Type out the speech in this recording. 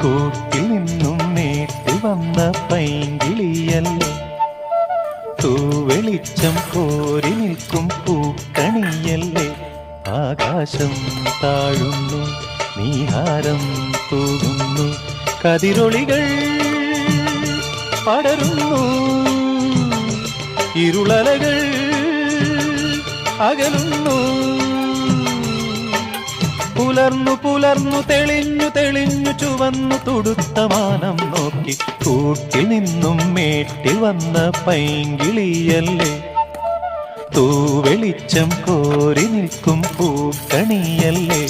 കൂട്ടിൽ നിന്നും നേട്ടി വന്ന പൈങ്കിളിയല്ലേ, തൂവെളിച്ചം കോരി നിൽക്കും പൂക്കണിയല്ലേ. ആകാശം താഴുന്നു, നീഹാരം തൂകുന്നു, കതിരൊളികൾ പടരുന്നു, ഇരുളലകൾ അകലുന്നു. പുലർന്നു പുലർന്നു തെളിഞ്ഞു തെളിഞ്ഞു ചുവന്നു തുടുത്ത മാനം നോക്കി കൂട്ടിൽ നിന്നും മേട്ടിൽ വന്ന പൈങ്കിളിയല്ലേ, തൂവെളിച്ചം കോരി നിൽക്കും പൂക്കണിയല്ലേ.